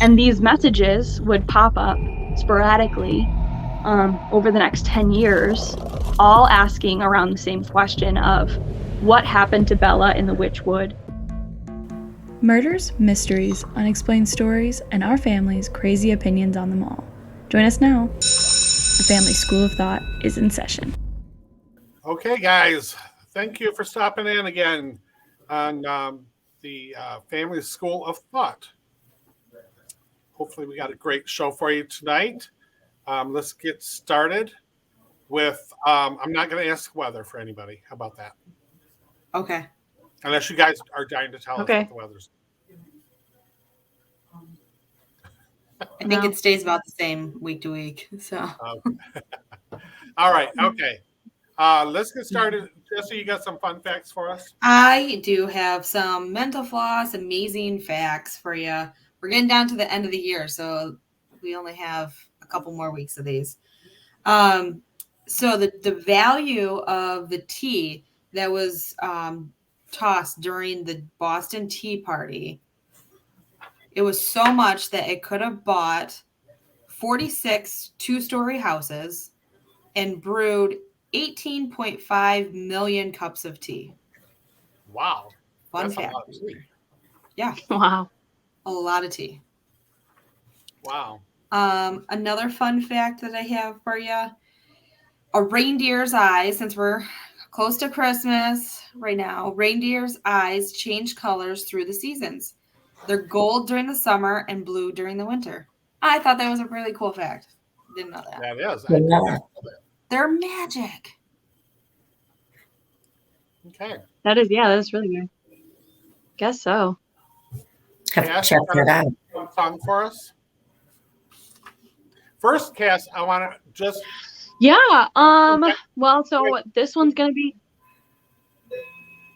And these messages would pop up sporadically over the next 10 years, all asking around the same question of what happened to Bella in the Witchwood. Murders, mysteries, unexplained stories, and our family's crazy opinions on them all. Join us now. The Family School of Thought is in session. Okay, guys, thank you for stopping in again on the Family School of Thought. Hopefully we got a great show for you tonight. Let's get started with, I'm not going to ask weather for anybody. How about that? Okay. Unless you guys are dying to tell us what the weather's. I think it stays about the same week to week. So. Okay. All right. Okay. Let's get started. Jesse, you got some fun facts for us? I do have some mental floss, amazing facts for you. We're getting down to the end of the year, so we only have a couple more weeks of these. So the value of the tea that was tossed during the Boston Tea Party, it was so much that it could have bought 46 two-story houses and brewed 18.5 million cups of tea. Wow. Fun That's fact. A lot of tea. Yeah. Wow. A lot of tea. Wow. Another fun fact that I have for you, a reindeer's eyes, since we're close to Christmas right now, reindeer's eyes change colors through the seasons. They're gold during the summer and blue during the winter. I thought that was a really cool fact. Didn't know that. That is. They're magic. Okay. That is really good. Guess so. Cass, check that out. Some song for us. First, Cass, I want to just. Yeah. Well, so this one's gonna be.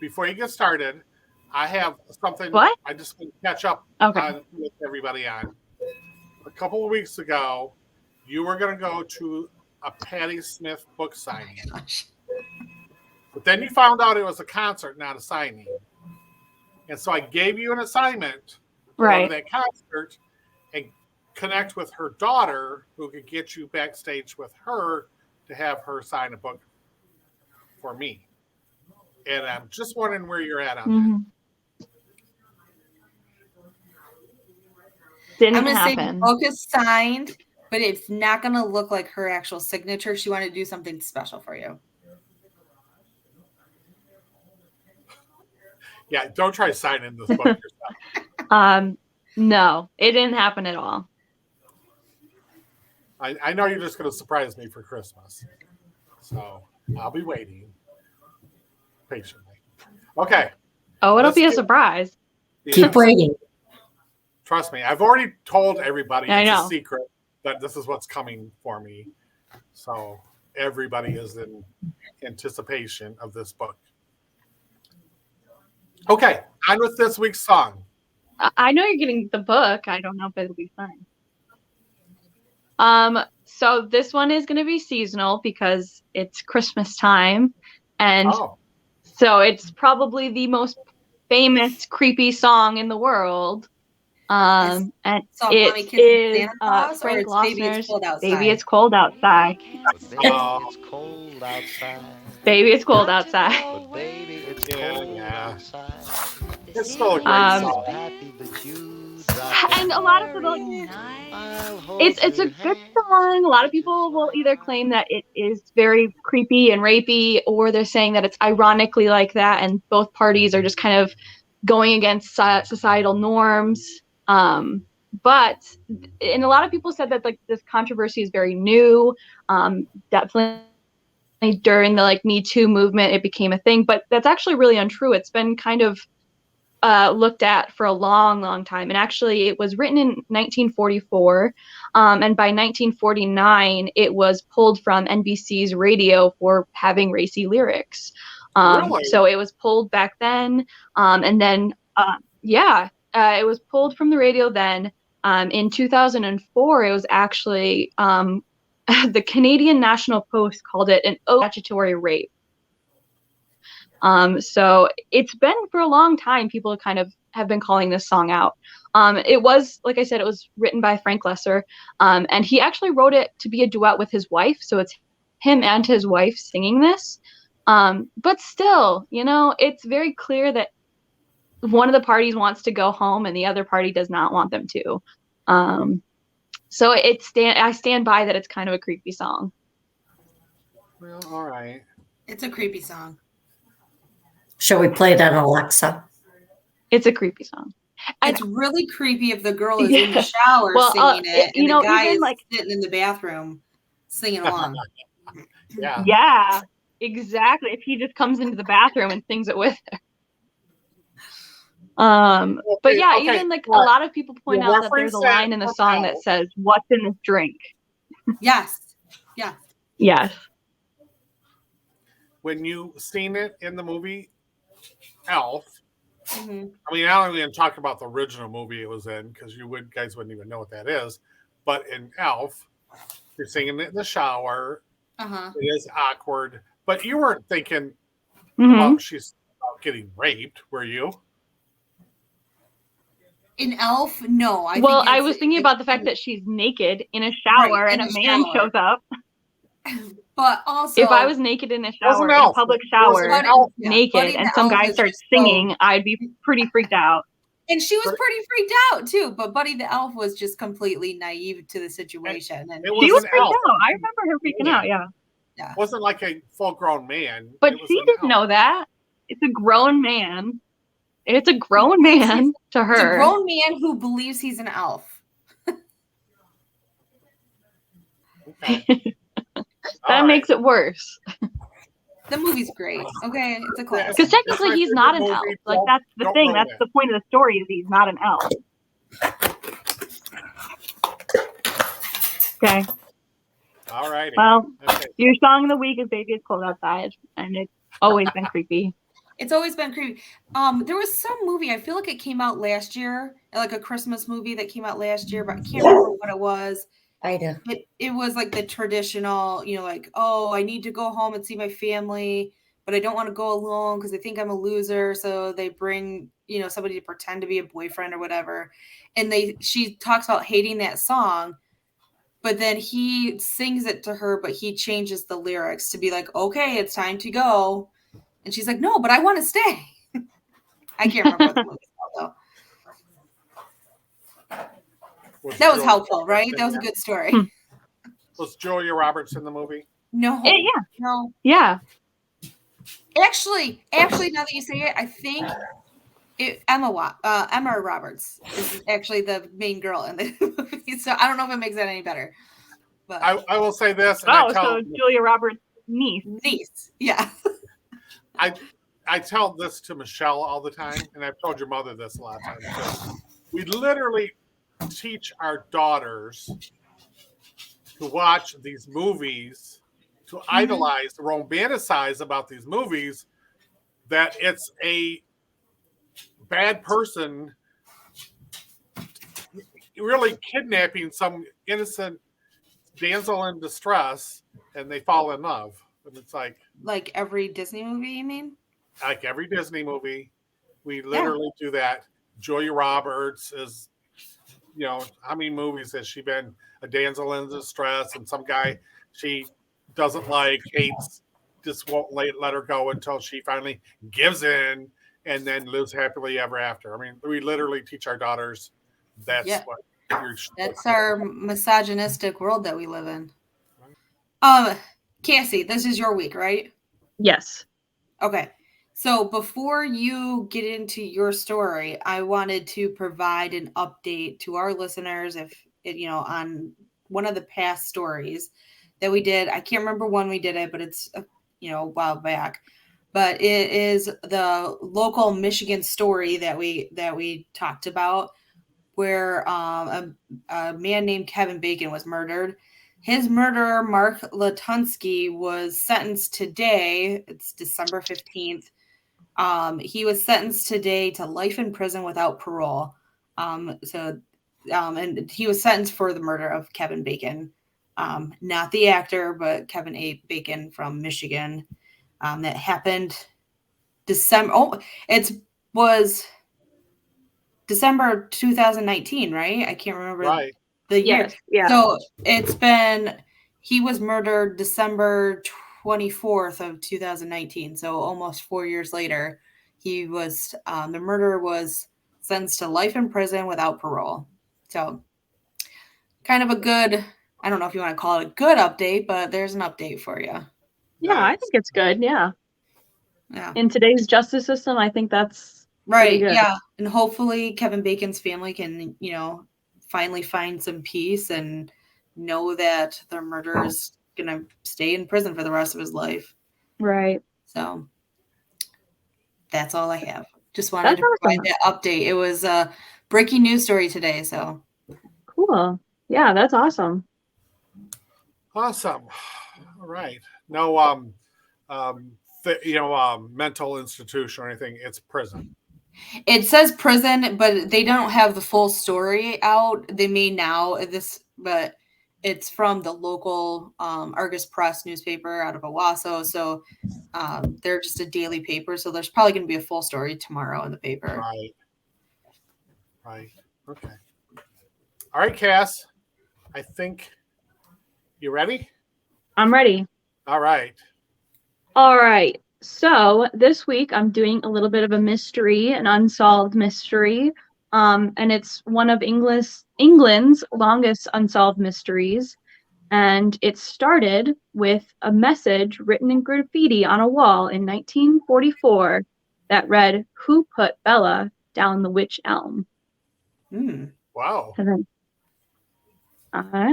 Before you get started, I have something. What? I just want to catch up with everybody on. A couple of weeks ago, you were going to go to a Patti Smith book signing. Oh my gosh. But then you found out it was a concert, not a signing. And so I gave you an assignment to go to that concert and connect with her daughter, who could get you backstage with her to have her sign a book for me. And I'm just wondering where you're at on that. I'm going to say the book is signed, but it's not going to look like her actual signature. She wanted to do something special for you. Yeah, don't try signing this book yourself. No, it didn't happen at all. I know you're just going to surprise me for Christmas. So I'll be waiting patiently. Okay. Oh, it'll be a surprise. Keep waiting. Trust me, I've already told everybody it's a secret that this is what's coming for me. So everybody is in anticipation of this book. Okay, on with this week's song. I know you're getting the book. I don't know if it'll be fun. So this one is going to be seasonal because it's Christmas time. And so it's probably the most famous creepy song in the world. And it is Frank Loesser's Baby It's Cold Outside. Baby, it's cold outside. Baby, it's cold outside. But baby, it's cold outside. It's still a great song. And a lot of people, it's a good song. A lot of people will either claim that it is very creepy and rapey, or they're saying that it's ironically like that, and both parties are just kind of going against societal norms. But and a lot of people said that like this controversy is very new. Definitely during the like Me Too movement, it became a thing, but that's actually really untrue. It's been kind of looked at for a long time. And actually it was written in 1944. And by 1949, it was pulled from NBC's radio for having racy lyrics. Really? So it was pulled back then. And then, it was pulled from the radio then. In 2004, it was actually the Canadian National Post called it an statutory rape. So it's been for a long time, people kind of have been calling this song out. It was, like I said, it was written by Frank Lesser, and he actually wrote it to be a duet with his wife. So it's him and his wife singing this. But still, it's very clear that one of the parties wants to go home and the other party does not want them to. So I stand by that it's kind of a creepy song. Well, all right. It's a creepy song. Shall we play it on Alexa? It's a creepy song. It's really creepy if the girl is in the shower singing it, and the guy is sitting in the bathroom singing along. Yeah, exactly. If he just comes into the bathroom and sings it with her. But yeah, even like a lot of people point out that there's a line in the song that says, "What's in this drink?" Yes. Yeah. Yes. When you seen it in the movie Elf, Mm-hmm. I mean, I don't even talk about the original movie it was in because guys wouldn't even know what that is. But in Elf, you're singing it in the shower. Uh-huh. It is awkward, but you weren't thinking about she's getting raped, were you? In Elf, no. I was thinking about the fact that she's naked in a shower and a man shows up. But also, if I was naked in a shower, in a public shower, naked, and some guy starts singing, I'd be pretty freaked out. And she was pretty freaked out too. But Buddy the Elf was just completely naive to the situation, and she was freaked out. I remember her freaking out. Yeah. It wasn't like a full-grown man. But she didn't know that. It's a grown man. It's a grown man to her. It's a grown man who believes he's an elf. Okay. That makes it worse. The movie's great. Okay, it's a classic. Because technically, he's not an elf. Like that's the thing. That's the point of the story. Is he's not an elf. Okay. All righty. Well, your song of the week is "Baby It's Cold Outside," and it's always been creepy. It's always been creepy. There was some movie, I feel like it came out last year, like a Christmas movie that came out last year, but I can't remember what it was. I do. It was like the traditional, like, oh, I need to go home and see my family, but I don't want to go alone because they think I'm a loser. So they bring, somebody to pretend to be a boyfriend or whatever. And she talks about hating that song, but then he sings it to her, but he changes the lyrics to be like, okay, it's time to go. And she's like, no, but I want to stay. I can't remember what the movie's called, though. That was helpful, right? That was a good story. Was Julia Roberts in the movie? No. Yeah. No. Yeah. Actually, now that you say it, I think Emma Roberts is actually the main girl in the movie. So I don't know if it makes that any better. But I will say this. So Julia Roberts' niece. Yeah. I tell this to Michelle all the time, and I've told your mother this a lot of times. So we literally teach our daughters to watch these movies, to idolize, to romanticize about these movies, that it's a bad person really kidnapping some innocent damsel in distress, and they fall in love. And it's like every Disney movie, you mean? Like every Disney movie, we literally do that. Julia Roberts is, how many movies has she been a damsel in distress, and some guy she doesn't like, hates, just won't let her go until she finally gives in and then lives happily ever after. I mean, we literally teach our daughters that's what that's our misogynistic world that we live in. Cassie, this is your week, right? Yes. Okay. So before you get into your story, I wanted to provide an update to our listeners on one of the past stories that we did. I can't remember when we did it, but it's a while back. But it is the local Michigan story that we talked about, where a man named Kevin Bacon was murdered. His murderer, Mark Latunsky, was sentenced today. It's December 15th. He was sentenced today to life in prison without parole. And he was sentenced for the murder of Kevin Bacon, not the actor, but Kevin A. Bacon from Michigan. That happened December 15th, December 2019, right? I can't remember the year. Yes, yeah. So he was murdered December 24th of 2019. So almost 4 years later, he was, the murderer was sentenced to life in prison without parole. So kind of a good, I don't know if you want to call it a good update, but there's an update for you. Yeah, I think it's good. Yeah. Yeah. In today's justice system, I think that's right. good. Yeah. And hopefully Kevin Bacon's family can, finally find some peace and know that their murderer is going to stay in prison for the rest of his life. Right. So that's all I have. Just wanted to provide that update. It was a breaking news story today. So cool. Yeah, that's awesome. Awesome. All right. No, mental institution or anything. It's prison. It says prison, but they don't have the full story out. They may now but it's from the local Argus Press newspaper out of Owasso. So they're just a daily paper. So there's probably going to be a full story tomorrow in the paper. Right. Okay. All right, Cass. I think you ready? I'm ready. All right. So this week I'm doing a little bit of a mystery, an unsolved mystery. And it's one of England's longest unsolved mysteries. And it started with a message written in graffiti on a wall in 1944 that read, "Who put Bella down the Wych Elm?" Wow. And then,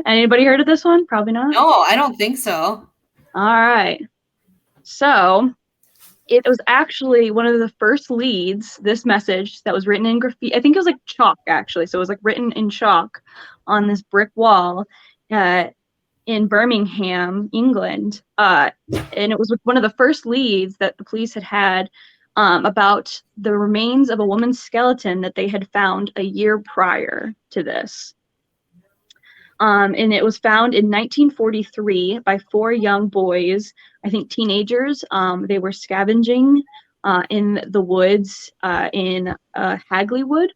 anybody heard of this one? Probably not. No, I don't think so. All right. So it was actually one of the first leads, this message that was written in graffiti. I think it was like chalk, actually. So it was like written in chalk on this brick wall in Birmingham, England. And it was one of the first leads that the police had about the remains of a woman's skeleton that they had found a year prior to this. And it was found in 1943 by 4 young boys, I think teenagers. They were scavenging in the woods in Hagleywood,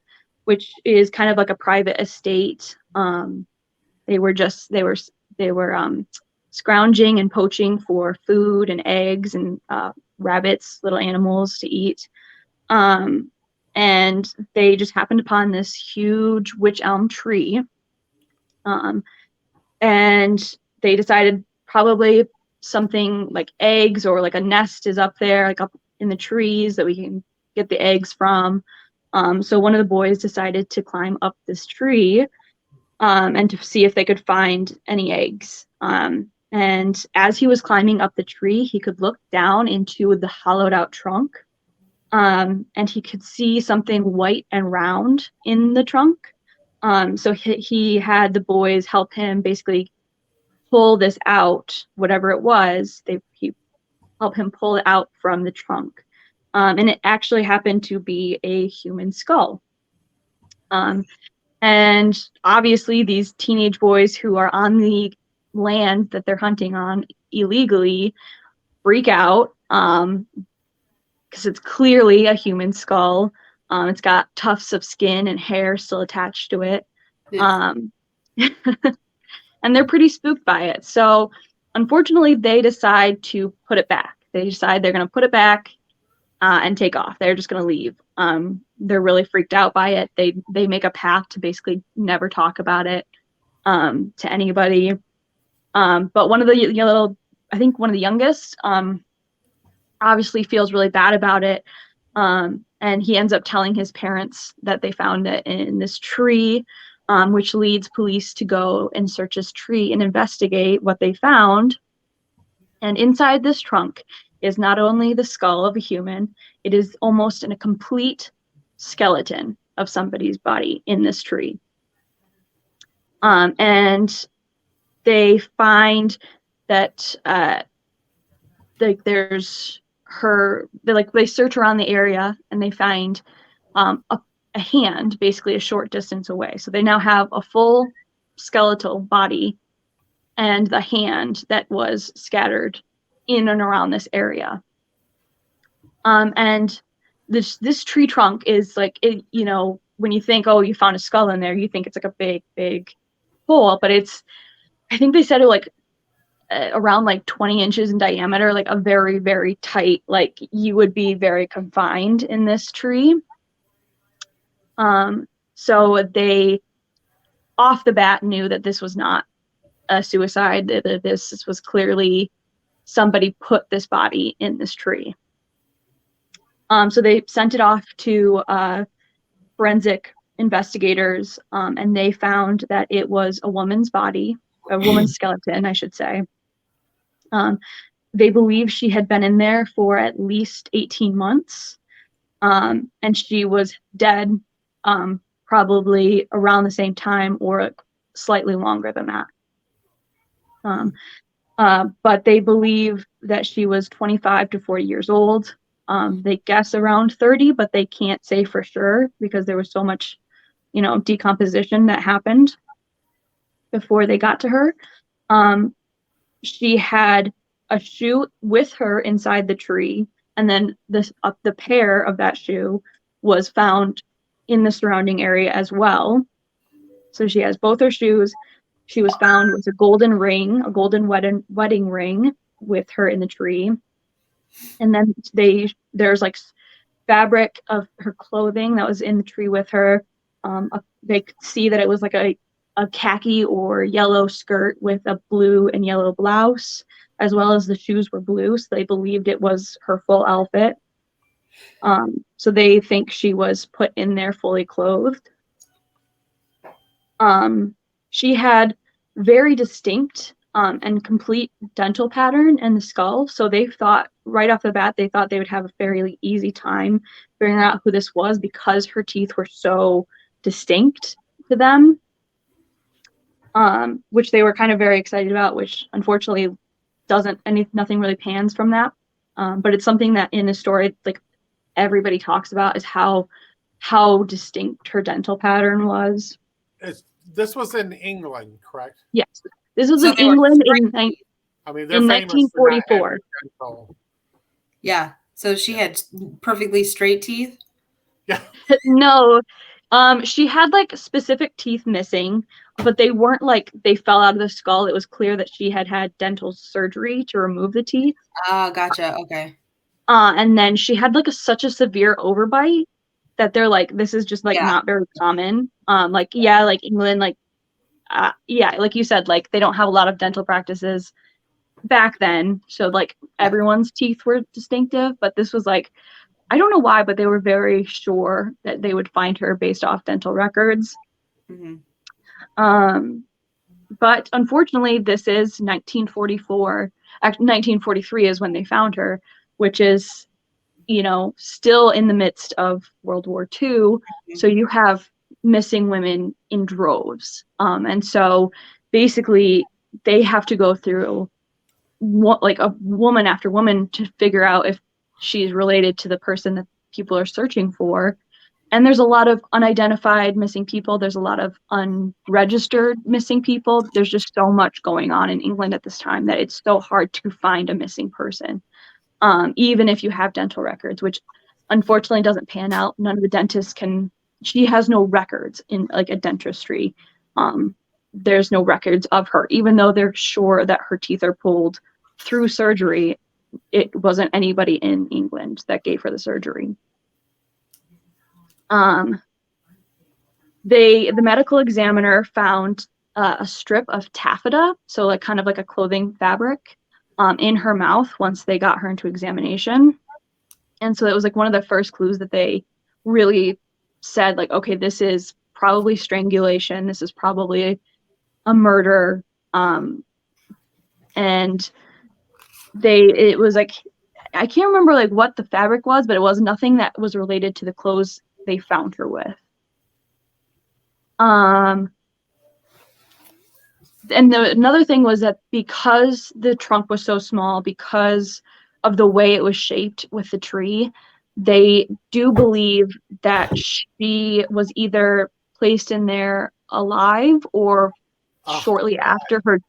which is kind of like a private estate. They were scrounging and poaching for food and eggs and rabbits, little animals to eat. And they just happened upon this huge wych elm tree. And they decided probably something like eggs or like a nest is up there, like up in the trees that we can get the eggs from. So one of the boys decided to climb up this tree and to see if they could find any eggs. And as he was climbing up the tree, he could look down into the hollowed out trunk. And he could see something white and round in the trunk. So he had the boys help him basically pull this out, whatever it was. He helped him pull it out from the trunk. And it actually happened to be a human skull. And obviously these teenage boys who are on the land that they're hunting on illegally freak out because it's clearly a human skull. It's got tufts of skin and hair still attached to it. And they're pretty spooked by it. So unfortunately, they decide to put it back. They decide they're going to put it back and take off. They're just going to leave. They're really freaked out by it. They make a pact to basically never talk about it to anybody. But one of the I think one of the youngest obviously feels really bad about it. And he ends up telling his parents that they found it in this tree, which leads police to go and search this tree and investigate what they found. And inside this trunk is not only the skull of a human, it is almost in a complete skeleton of somebody's body in this tree. And they find that they search around the area and they find a hand basically a short distance away. So they now have a full skeletal body and the hand that was scattered in and around this area. And this tree trunk is like, when you think, oh, you found a skull in there, you think it's like a big hole, but I think they said it like around like 20 inches in diameter, like a very, very tight, like you would be very confined in this tree. So they off the bat knew that this was not a suicide, that this was clearly somebody put this body in this tree. So they sent it off to forensic investigators, and they found that it was a woman's body, a woman's skeleton, I should say. They believe she had been in there for at least 18 months, and she was dead probably around the same time or slightly longer than that. But they believe that she was 25 to 40 years old. They guess around 30, but they can't say for sure because there was so much, decomposition that happened before they got to her. She had a shoe with her inside the tree, and then the pair of that shoe was found in the surrounding area as well. So she has both her shoes. She was found with a golden wedding ring with her in the tree. And then there's like fabric of her clothing that was in the tree with her. They could see that it was like a khaki or yellow skirt with a blue and yellow blouse, as well as the shoes were blue. So they believed it was her full outfit. So they think she was put in there fully clothed. She had very distinct and complete dental pattern in the skull. So they thought right off the bat, they thought they would have a fairly easy time figuring out who this was because her teeth were so distinct to them, which they were kind of very excited about, which unfortunately nothing really pans from that. But it's something that in the story, like everybody talks about is how distinct her dental pattern was. This was in England, correct? Yes. This was in England in 1944. Yeah. So she had perfectly straight teeth? Yeah. No. She had like specific teeth missing, but they weren't like they fell out of the skull. It was clear that she had dental surgery to remove the teeth. Oh, gotcha. Okay. And then she had like such a severe overbite that they're like, this is just like not very common. Like England, like like you said, like they don't have a lot of dental practices back then, so like everyone's teeth were distinctive, but this was like, I don't know why, but they were very sure that they would find her based off dental records. Mm-hmm. But unfortunately, this is 1944. 1943 is when they found her, which is, still in the midst of World War II. Mm-hmm. So you have missing women in droves. And so basically they have to go through like a woman after woman to figure out if she's related to the person that people are searching for. And there's a lot of unidentified missing people. There's a lot of unregistered missing people. There's just so much going on in England at this time that it's so hard to find a missing person. Even if you have dental records, which unfortunately doesn't pan out. None of the dentists she has no records in like a dentistry. There's no records of her, even though they're sure that her teeth are pulled through surgery. It wasn't anybody in England that gave her the surgery. The medical examiner found a strip of taffeta, so like kind of like a clothing fabric, in her mouth once they got her into examination. And so it was like one of the first clues that they really said, like, okay, this is probably strangulation. This is probably a murder. And it was like, I can't remember like what the fabric was, but it was nothing that was related to the clothes they found her with. And another thing was that because the trunk was so small, because of the way it was shaped with the tree, they do believe that she was either placed in there alive or shortly after her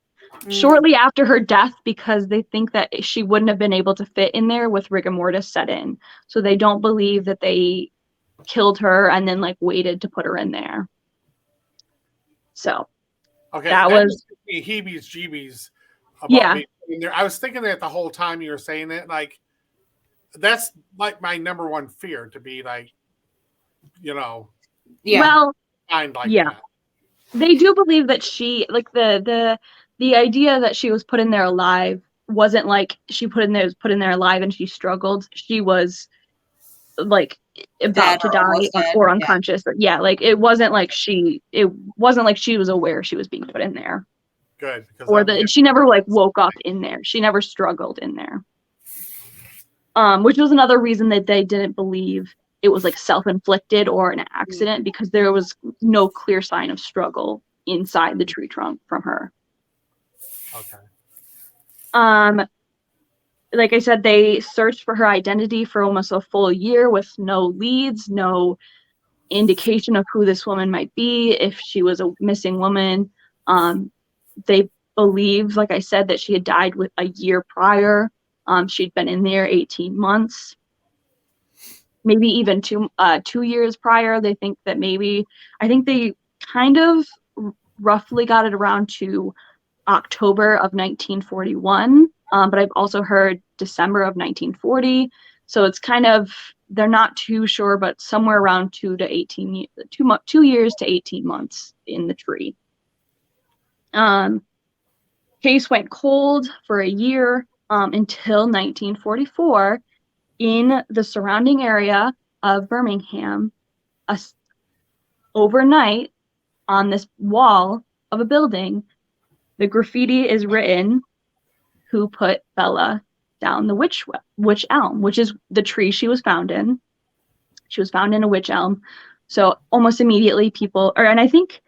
death, because they think that she wouldn't have been able to fit in there with rigor mortis set in. So they don't believe that they killed her and then like waited to put her in there. So okay, that was me heebies jeebies about yeah. being in there. I was thinking that the whole time you were saying it, like that's like my number one fear, to be like, Yeah. Well, find like yeah. that. They do believe that she like the idea that she was put in there alive wasn't like she was put in there alive and she struggled. She was like about Dead to or die almost dead. or Yeah. unconscious. But yeah, like it wasn't like she was aware she was being put in there. Good, because Or she never like woke up in there. She never struggled in there. Which was another reason that they didn't believe it was like self-inflicted or an accident, because there was no clear sign of struggle inside the tree trunk from her. Okay. Like I said, they searched for her identity for almost a full year with no leads, no indication of who this woman might be, if she was a missing woman. They believed, like I said, that she had died with a year prior. She'd been in there 18 months, maybe even 2 years prior. They think that I think they kind of roughly got it around to October of 1941. But I've also heard December of 1940. So it's kind of, they're not too sure, but somewhere around 2 years to 18 months in the tree. Case went cold for a year until 1944. In the surrounding area of Birmingham, overnight on this wall of a building, the graffiti is written, "Who put Bella down the witch elm," which is the tree she was found in. She was found in a witch elm. So almost immediately and I think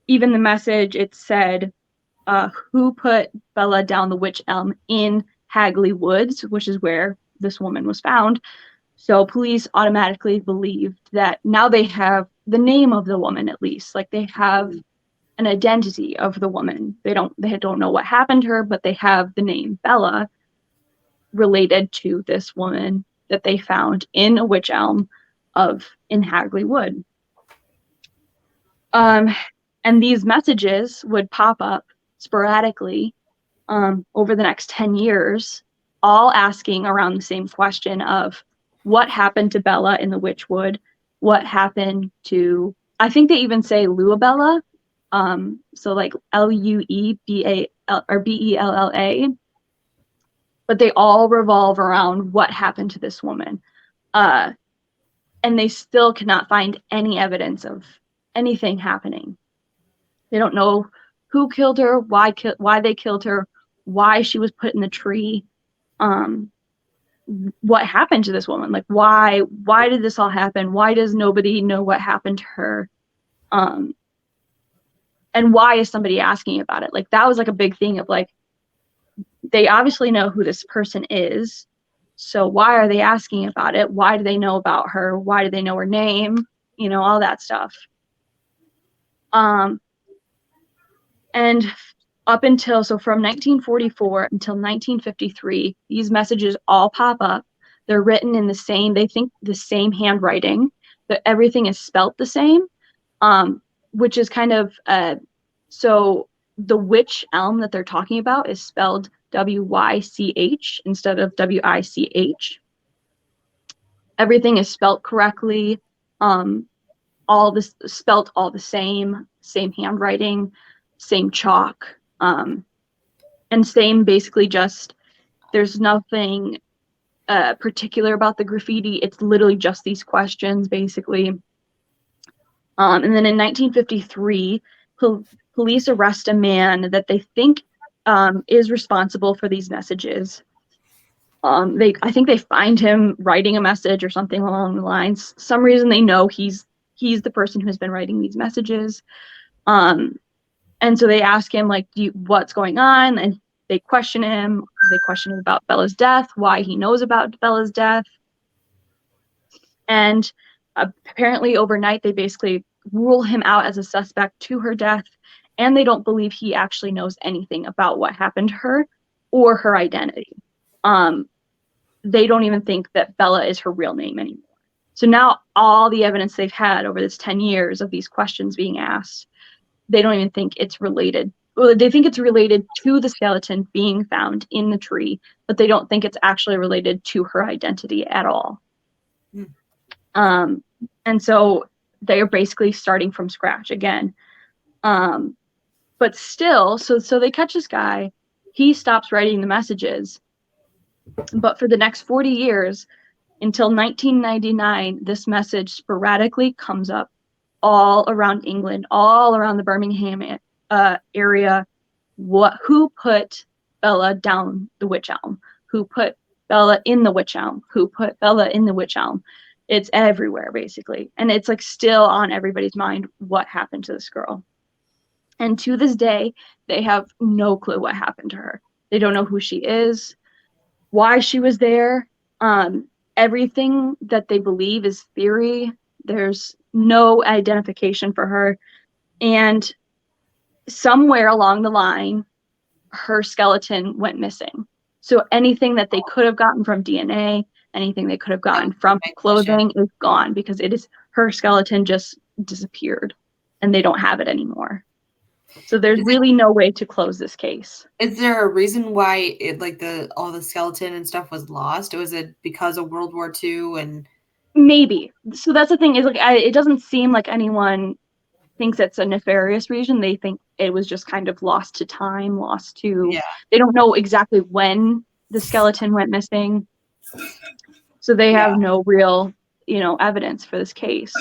even the message, it said, "Who put Bella down the witch elm in Hagley Woods," which is where this woman was found. So police automatically believed that now they have the name of the woman, at least. Like they have an identity of the woman. They don't know what happened to her, but they have the name Bella related to this woman that they found in a witch elm in Hagley Wood. And these messages would pop up sporadically over the next 10 years, all asking around the same question of what happened to Bella in the Witchwood, what happened to, I think they even say Luabella, so like Lueball or Bella, but they all revolve around what happened to this woman. And they still cannot find any evidence of anything happening. They don't know who killed her, why they killed her, why she was put in the tree, what happened to this woman, like why did this all happen, why does nobody know what happened to her, and why is somebody asking about it? Like that was like a big thing of like, they obviously know who this person is, so why are they asking about it? Why do they know about her? Why do they know her name? All that stuff. And up until, so from 1944 until 1953, these messages all pop up. They're written in they think the same handwriting, that everything is spelt the same, which is kind of, so the witch elm that they're talking about is spelled W-Y-C-H instead of W-I-C-H. Everything is spelt correctly. All this spelt all the same handwriting, same chalk, and same basically, just there's nothing particular about the graffiti. It's literally just these questions basically. And then in 1953, police arrest a man that they think is responsible for these messages. I think they find him writing a message or something along the lines. Some reason they know he's the person who's been writing these messages. And so they ask him, like, what's going on? And they question him. They question him about Bella's death, why he knows about Bella's death. And apparently overnight, they basically rule him out as a suspect to her death. And they don't believe he actually knows anything about what happened to her or her identity. They don't even think that Bella is her real name anymore. So now all the evidence they've had over this 10 years of these questions being asked, they don't even think it's related. Well, they think it's related to the skeleton being found in the tree, but they don't think it's actually related to her identity at all. And so they are basically starting from scratch again. But still, so they catch this guy. He stops writing the messages. But for the next 40 years, until 1999, this message sporadically comes up all around England, all around the Birmingham area. Who put Bella down the witch elm? Who put Bella in the witch elm? Who put Bella in the witch elm? It's everywhere, basically. And it's like still on everybody's mind what happened to this girl. And to this day, they have no clue what happened to her. They don't know who she is, why she was there. Everything that they believe is theory. There's no identification for her. And somewhere along the line, her skeleton went missing. So anything that they could have gotten from DNA, anything they could have gotten from clothing is gone, because her skeleton just disappeared and they don't have it anymore. So there's really no way to close this case. Is there a reason why all the skeleton and stuff was lost? Was it because of World War II? And maybe. So that's the thing, is it doesn't seem like anyone thinks it's a nefarious reason. They think it was just kind of lost to time, they don't know exactly when the skeleton went missing. So they have no real, evidence for this case.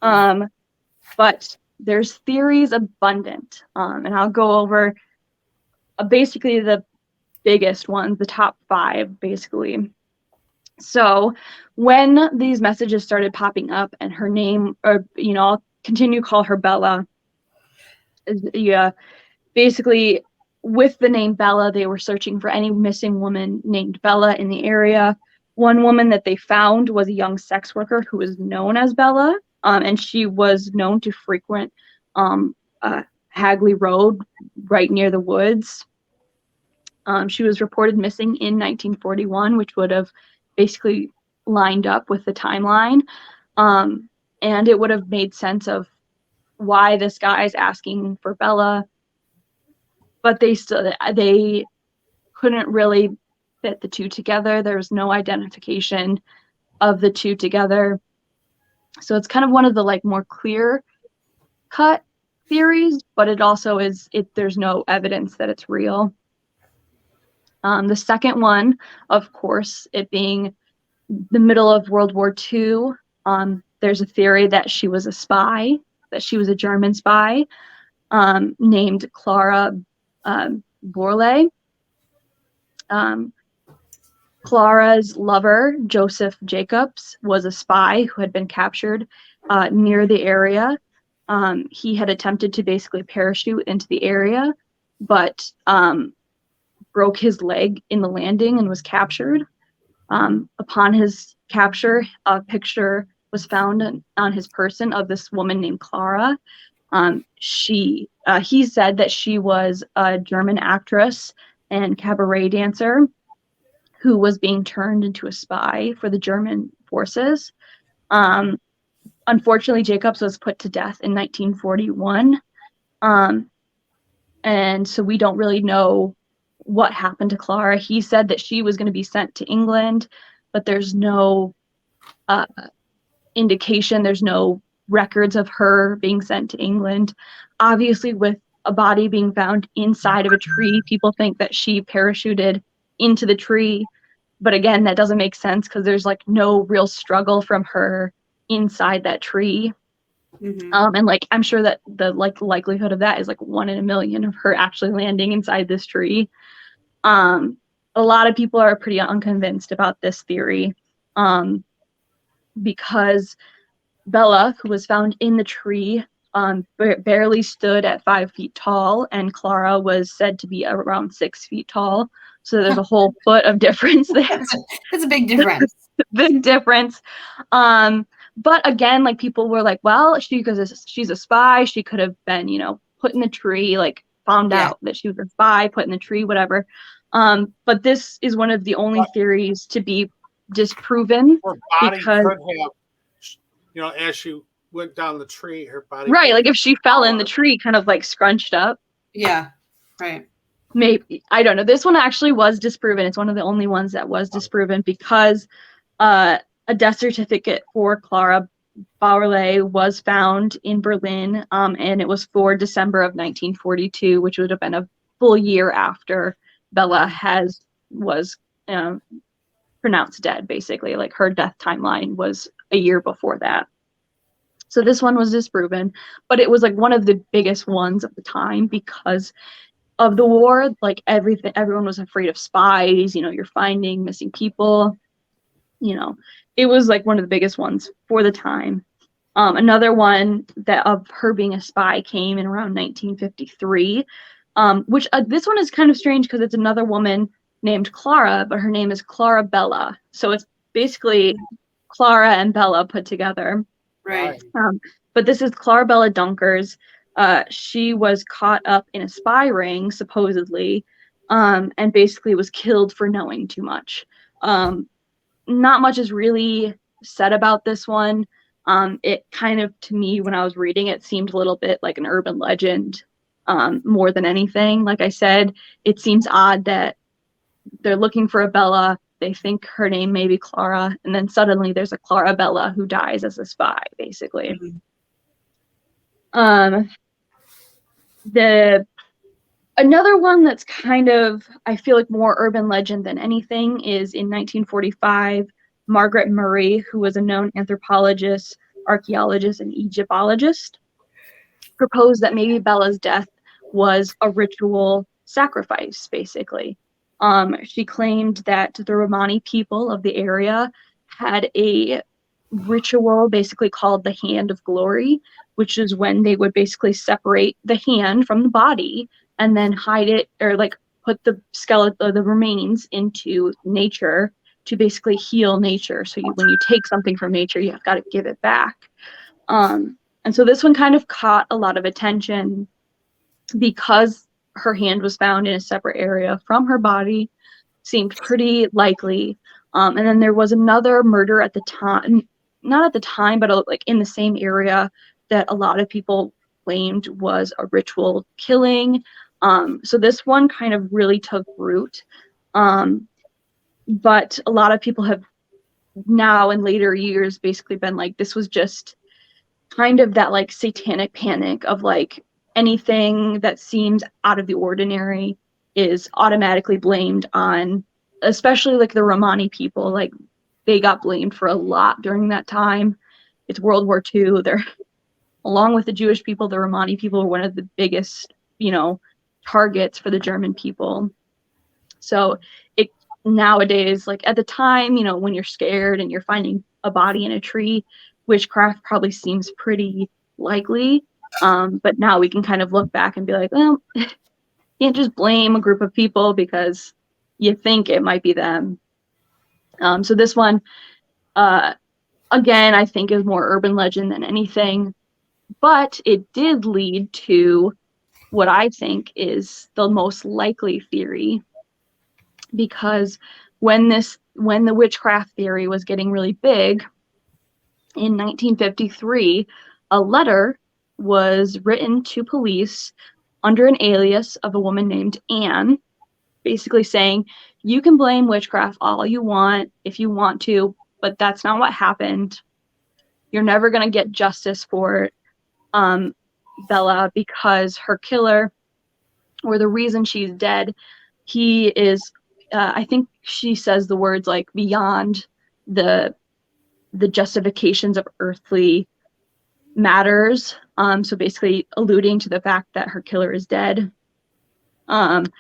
But there's theories abundant, and I'll go over basically the biggest ones, the top 5, basically. So when these messages started popping up and her name, or, I'll continue to call her Bella. Yeah, basically with the name Bella, they were searching for any missing woman named Bella in the area. One woman that they found was a young sex worker who was known as Bella. And she was known to frequent Hagley Road right near the woods. She was reported missing in 1941, which would have basically lined up with the timeline. And it would have made sense of why this guy's asking for Bella. But they couldn't really fit the two together. There was no identification of the two together. So it's kind of one of the more clear cut theories, but it also there's no evidence that it's real. The second one, of course, it being the middle of World War II, there's a theory that she was a spy, that she was a German spy, named Clara Borlée. Clara's lover, Joseph Jacobs, was a spy who had been captured near the area. He had attempted to basically parachute into the area, but broke his leg in the landing and was captured. Upon his capture, a picture was found on his person of this woman named Clara. He said that she was a German actress and cabaret dancer who was being turned into a spy for the German forces. Unfortunately, Jacobs was put to death in 1941. And so we don't really know what happened to Clara. He said that she was going to be sent to England, but there's no indication, there's no records of her being sent to England. Obviously, with a body being found inside of a tree, people think that she parachuted into the tree. But again, that doesn't make sense because there's no real struggle from her inside that tree. Mm-hmm. And I'm sure that the likelihood of that is 1 in a million of her actually landing inside this tree. A lot of people are pretty unconvinced about this theory, because Bella, who was found in the tree, barely stood at 5 feet tall, and Clara was said to be around 6 feet tall. So there's a whole foot of difference there. That's a big difference. Big difference. But again, people were well, because she's a spy, she could have been, put in the tree, found out that she was a spy, put in the tree, whatever. But this is one of the only theories to be disproven. Her body because, could have, as she went down the tree, her body. Right, like if she fell in the tree, kind of like scrunched up. Yeah, right. Maybe, I don't know. This one actually was disproven. It's one of the only ones that was disproven because a death certificate for Clara Bauerle was found in Berlin, and it was for December of 1942, which would have been a full year after Bella was pronounced dead, basically. Like her death timeline was a year before that. So this one was disproven, but it was like one of the biggest ones of the time because of the war. Like everyone was afraid of spies. You're finding missing people. It was like one of the biggest ones for the time. Another one that of her being a spy came in around 1953, which this one is kind of strange because it's another woman named Clara, but her name is Clara Bella. So it's basically Clara and Bella put together. Right. But this is Clara Bella Dunkers. She was caught up in a spy ring, supposedly, and basically was killed for knowing too much. Not much is really said about this one. It kind of, to me, when I was reading it, seemed a little bit like an urban legend, more than anything. Like I said, it seems odd that they're looking for a Bella. They think her name may be Clara, and then suddenly there's a Clara Bella who dies as a spy, basically. Mm-hmm. Another one that's kind of, I feel like, more urban legend than anything is in 1945, Margaret Murray, who was a known anthropologist, archaeologist, and Egyptologist, proposed that maybe Bella's death was a ritual sacrifice, basically. She claimed that the Romani people of the area had a ritual basically called the Hand of Glory, which is when they would basically separate the hand from the body and then hide it, or like put the skeleton, the remains, into nature to basically heal nature. So when you take something from nature, you've got to give it back. And so this one kind of caught a lot of attention because her hand was found in a separate area from her body, seemed pretty likely. And then there was another murder at the time, not at the time, but like in the same area, that a lot of people claimed was a ritual killing. So this one kind of really took root. But a lot of people have now in later years basically been like, this was just kind of that like satanic panic of like anything that seems out of the ordinary is automatically blamed on, especially like the Romani people. Like they got blamed for a lot during that time. It's World War II. They're, along with the Jewish people, the Romani people were one of the biggest, targets for the German people. So it nowadays, like at the time, when you're scared and you're finding a body in a tree, witchcraft probably seems pretty likely. But now we can kind of look back and be like, well, you can't just blame a group of people because you think it might be them. So this one, again, I think is more urban legend than anything, but it did lead to what I think is the most likely theory, because when the witchcraft theory was getting really big in 1953, a letter was written to police under an alias of a woman named Anne, basically saying, you can blame witchcraft all you want if you want to, but that's not what happened. You're never going to get justice for Bella, because her killer, or the reason she's dead, he is, I think she says the words like, beyond the justifications of earthly matters. So basically alluding to the fact that her killer is dead. And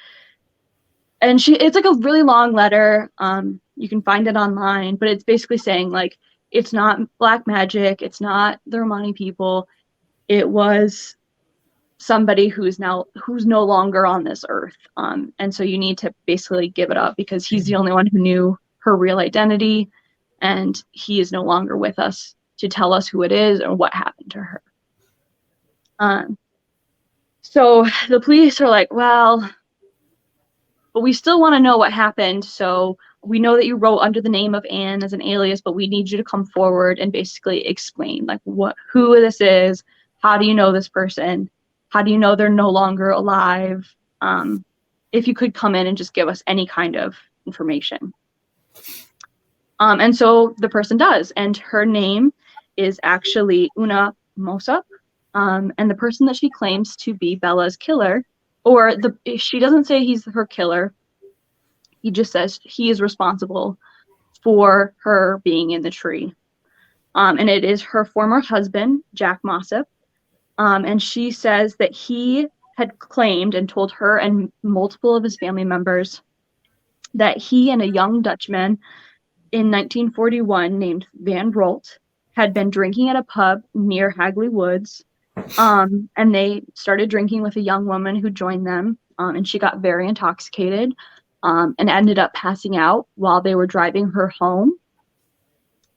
it's like a really long letter. You can find it online, but it's basically saying like, it's not black magic. It's not the Romani people. It was somebody who's no longer on this earth. And so you need to basically give it up because he's the only one who knew her real identity, and he is no longer with us to tell us who it is or what happened to her. So the police are like, well, but we still want to know what happened. So we know that you wrote under the name of Anne as an alias, but we need you to come forward and basically explain like who this is. How do you know this person? How do you know they're no longer alive? If you could come in and just give us any kind of information. And so the person does, and her name is actually Una Mosup, and the person that she claims to be Bella's killer, she doesn't say he's her killer. He just says he is responsible for her being in the tree. And it is her former husband, Jack Mossop. And she says that he had claimed and told her and multiple of his family members that he and a young Dutchman in 1941 named Van Rolt had been drinking at a pub near Hagley Woods. And they started drinking with a young woman who joined them. And she got very intoxicated. And ended up passing out while they were driving her home.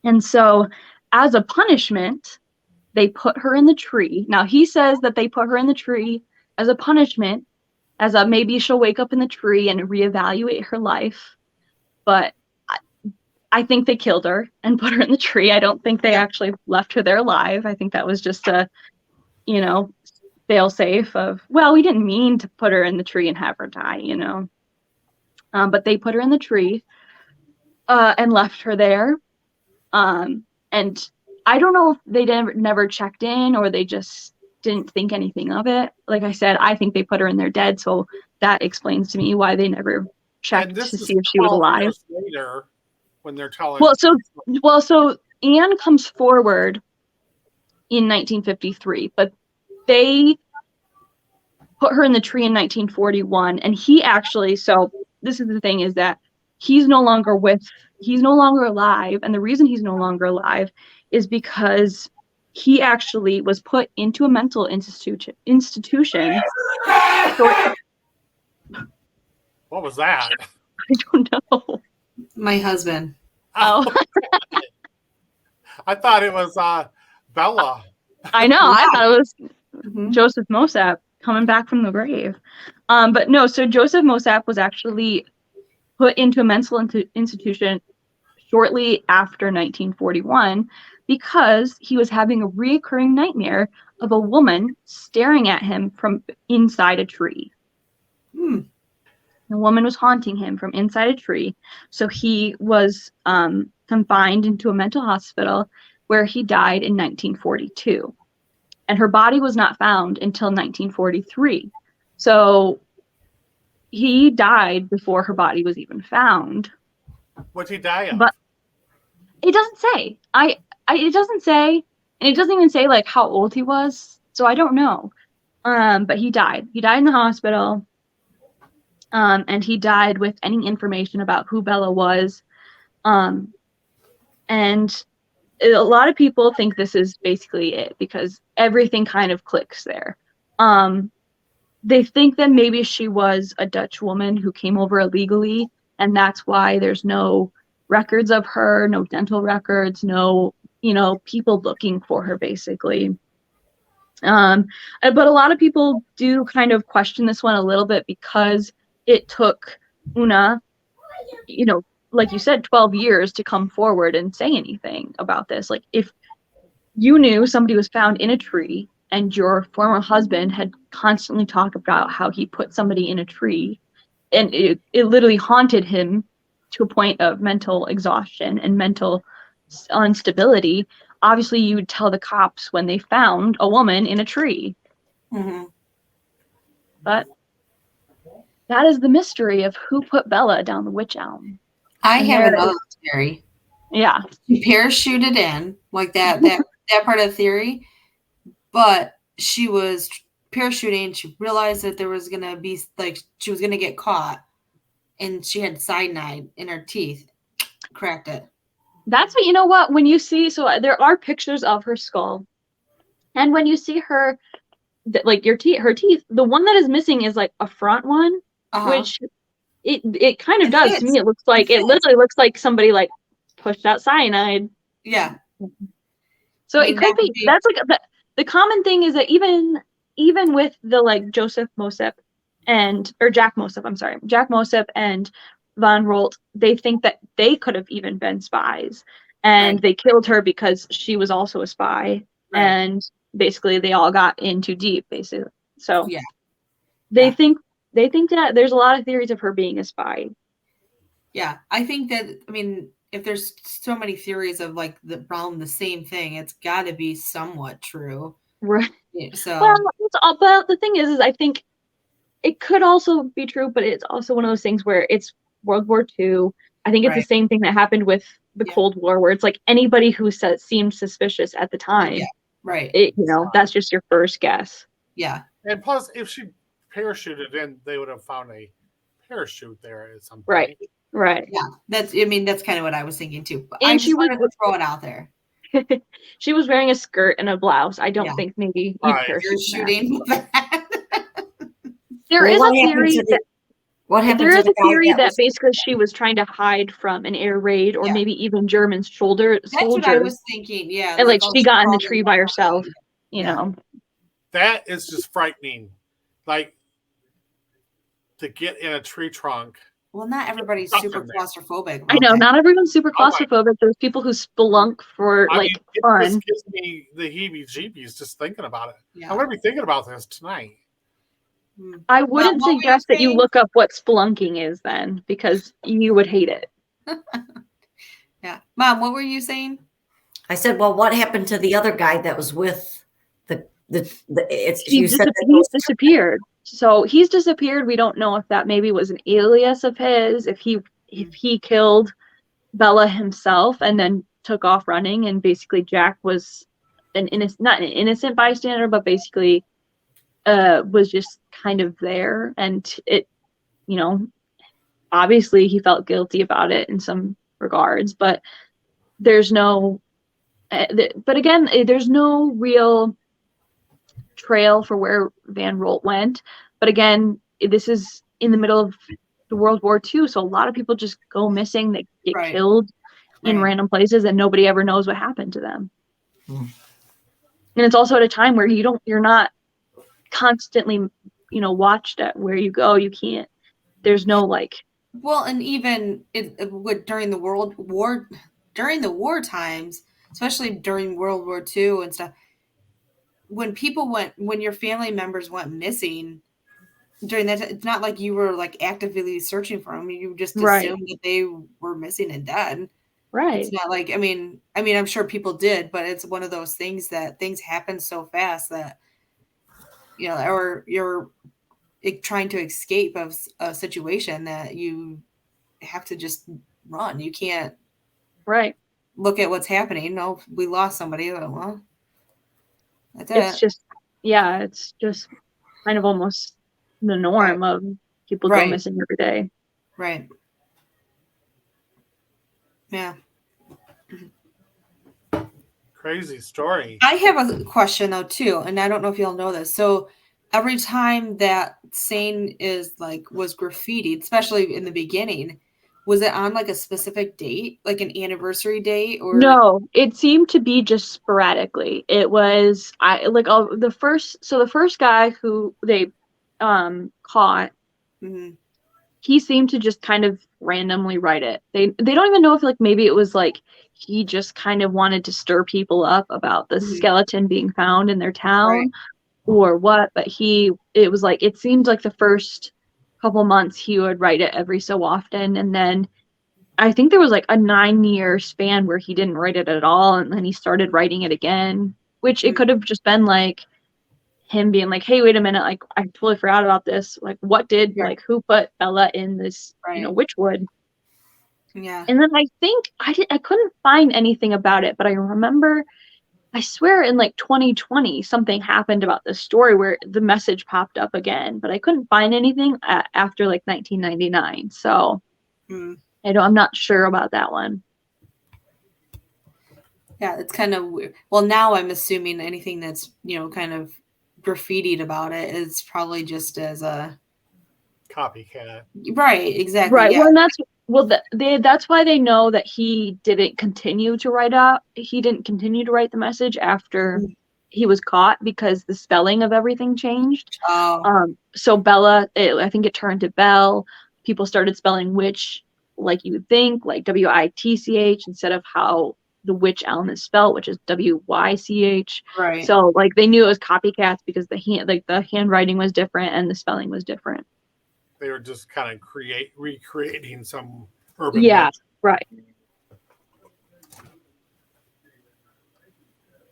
And so, as a punishment, they put her in the tree. Now, he says that they put her in the tree as a punishment, as a maybe she'll wake up in the tree and reevaluate her life. But I think they killed her and put her in the tree. I don't think they actually left her there alive. I think that was just a, fail safe of, well, we didn't mean to put her in the tree and have her die, But they put her in the tree and left her there. And I don't know if they never checked in or they just didn't think anything of it. Like I said, I think they put her in there dead. So that explains to me why they never checked to see if she was alive. Later, when they're telling. So Anne comes forward in 1953, but they put her in the tree in 1941, and he actually, so this is the thing, is that he's no longer alive, and the reason he's no longer alive is because he actually was put into a mental institution. What was that? I don't know. My husband. Oh. I thought it was Bella. I know. I thought it was Joseph Mossop coming back from the grave. But no, so Joseph Mossop was actually put into a mental institution shortly after 1941 because he was having a reoccurring nightmare of a woman staring at him from inside a tree. The woman was haunting him from inside a tree. So he was confined into a mental hospital where he died in 1942. And her body was not found until 1943. So he died before her body was even found. What'd he die of? But it doesn't say. It doesn't say, and it doesn't even say like how old he was. So I don't know. But he died. He died in the hospital. And he died with any information about who Bella was. And a lot of people think this is basically it because everything kind of clicks there. They think that maybe she was a Dutch woman who came over illegally, and that's why there's no records of her, no dental records, no, people looking for her, basically. But a lot of people do kind of question this one a little bit because it took Una, like you said, 12 years to come forward and say anything about this. Like, if you knew somebody was found in a tree and your former husband had constantly talked about how he put somebody in a tree and it literally haunted him to a point of mental exhaustion and mental instability, obviously you would tell the cops when they found a woman in a tree. But that is the mystery of who put Bella down the Wych Elm. I have another theory. Yeah. She parachuted in, like that part of the theory, but she was parachuting. She realized that there was going to be, like, she was going to get caught, and she had cyanide in her teeth. Cracked it. That's what, when you see, so there are pictures of her skull, and when you see her, like her teeth, the one that is missing is like a front one, which it kind of does to me. It literally looks like somebody like pushed out cyanide. Yeah. So it could be. That's like the common thing is that even with the like Joseph Mossop or Jack Mosep, I'm sorry, Jack Mosep and Von Rolt, they think that they could have even been spies, and they killed her because she was also a spy, and basically they all got in too deep, basically. So they think that there's a lot of theories of her being a spy. Yeah, I think that, I mean, if there's so many theories of like the same thing, it's got to be somewhat true. Right. Yeah, so but the thing is I think it could also be true, but it's also one of those things where it's World War II. I think it's the same thing that happened with the Cold War, where it's like anybody who seemed suspicious at the time. Right. That's just your first guess. Yeah. And plus, if she parachuted in, they would have found a parachute there at some point. Right. Yeah. That's kind of what I was thinking too. But And I just wanted to throw it out there. She was wearing a skirt and a blouse. I don't think maybe you're shooting. There is a theory that what happened there to is the a guy theory that that was, basically she was trying to hide from an air raid, or maybe even German soldiers. That's what I was thinking. Yeah, and like she got in the tree by herself. You know, that is just frightening. Like to get in a tree trunk. Well, not everybody's super claustrophobic. I know, not everyone's super claustrophobic. There's people who spelunk for fun. It just gives me the heebie-jeebies just thinking about it. Yeah. I'm going to be thinking about this tonight. I wouldn't suggest that you look up what spelunking is then, because you would hate it. Yeah. Mom, what were you saying? I said, well, what happened to the other guy that was with he's disappeared. So he's disappeared. We don't know if that maybe was an alias of his, if he killed Bella himself and then took off running, and basically Jack was not an innocent bystander, but basically was just kind of there, and it, obviously he felt guilty about it in some regards, but there's no there's no real trail for where Van Rolt went. But again, this is in the middle of the World War II, so a lot of people just go missing. They get killed in random places, and nobody ever knows what happened to them. And it's also at a time where you're not constantly, watched at where you go. You can't. There's no Well, and even during the war times, especially during World War II and stuff, when your family members went missing during that, it's not like you were actively searching for them. You just assumed that they were missing and dead. Right. It's not like, I mean, I'm sure people did, but it's one of those things that things happen so fast that, or you're trying to escape of a situation that you have to just run. You can't look at what's happening. No, we lost somebody. Well, that's it. It's just kind of almost the norm of people go missing every day. Right. Yeah. Crazy story. I have a question though too, and I don't know if y'all know this. So every time that Seine was graffitied, especially in the beginning, was it on a specific date, like an anniversary date, or no? It seemed to be just sporadically. It was the first guy who they caught. Mm-hmm. He seemed to just kind of randomly write it. They don't even know if maybe it was he just kind of wanted to stir people up about the skeleton being found in their town or what, but it seemed like the first couple months he would write it every so often, and then I think there was a 9-year span where he didn't write it at all, and then he started writing it again, which it could have just been him being hey, wait a minute, I totally forgot about this. What did who put Bella in this witchwood? Yeah. And then I think I couldn't find anything about it, but I remember, I swear in 2020 something happened about this story where the message popped up again, but I couldn't find anything after 1999. So I'm not sure about that one. Yeah, it's kind of weird. Well, now I'm assuming anything that's kind of graffitied about it is probably just as a copycat. Right, exactly. Right. Yeah. Well, that's why they know that he didn't continue to write the message after he was caught because the spelling of everything changed. Oh. So Bella, I think it turned to Belle. People started spelling witch like you would think, like Witch instead of how the Wych Elm is spelled, which is Wych. Right. So like they knew it was copycats because the handwriting was different and the spelling was different. They were just kind of recreating some urban Yeah, legend. right.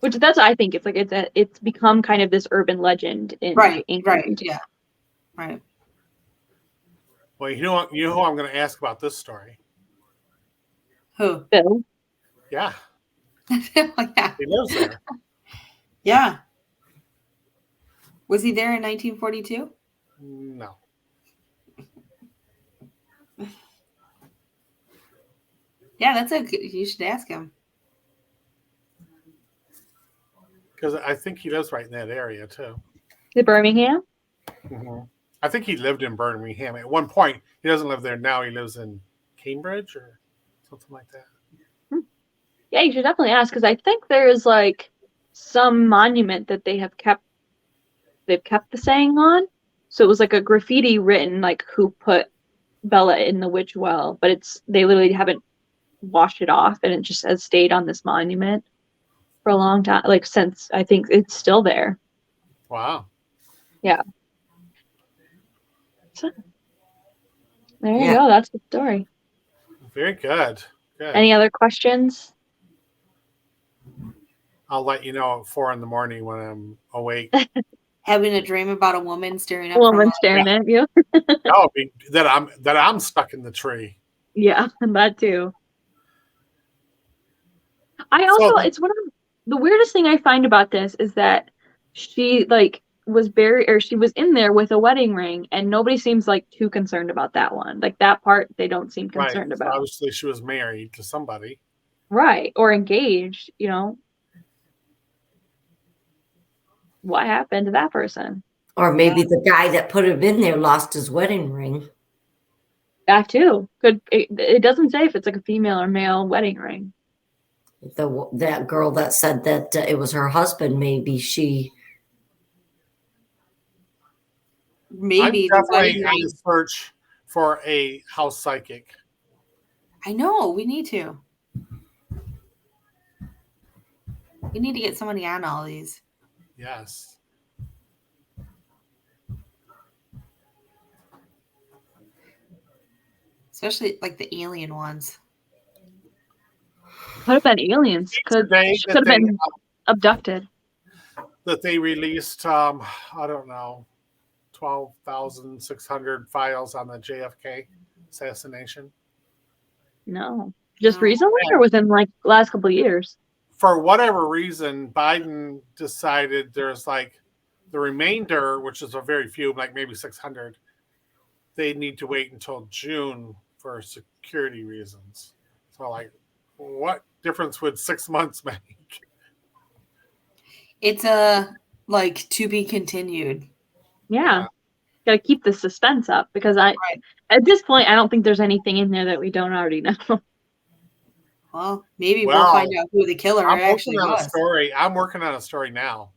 Which that's what I think. It's like it's become kind of this urban legend in England. Right, yeah, right. Well, you know who I'm going to ask about this story? Who? Bill. Yeah. Yeah. He lives there. Yeah. Was he there in 1942? No. Yeah, that's you should ask him. Because I think he lives right in that area too. The Birmingham? Mm-hmm. I think he lived in Birmingham at one point. He doesn't live there now. He lives in Cambridge or something like that. Yeah, you should definitely ask because I think there's like some monument that they've kept the saying on. So it was like a graffiti written like who put Bella in the witch well, but they literally haven't washed it off and it just has stayed on this monument for a long time, like since I think it's still there. Wow. Yeah. So, there you go. That's the story. Very good. Good. Any other questions? I'll let you know at 4 a.m. when I'm awake. Having a dream about a woman staring up. A woman staring at you. No, that I'm stuck in the tree. Yeah, that too. I also, it's one of the weirdest thing I find about this is that she like was buried or she was in there with a wedding ring and nobody seems like too concerned about that one. Like that part they don't seem concerned Right. So about. obviously she was married to somebody. Right. Or engaged, What happened to that person? Or maybe the guy that put him in there lost his wedding ring. That too. It doesn't say if it's like a female or male wedding ring. That girl that said that it was her husband, maybe she. Maybe I'm definitely on the search for a house psychic. I know we need to. We need to get somebody on all these. Yes. Especially like the alien ones. Could have been aliens. Could have been abducted. That they released, I don't know, 12,600 files on the JFK assassination. No. Just recently or within like the last couple of years? For whatever reason, Biden decided there's like the remainder, which is a very few, like maybe 600, they need to wait until June for security reasons. So like, what difference would 6 months make? It's like to be continued. Yeah. Gotta keep the suspense up because at this point I don't think there's anything in there that we don't already know. Well, maybe we'll find out who the killer actually was. I'm working on a story now.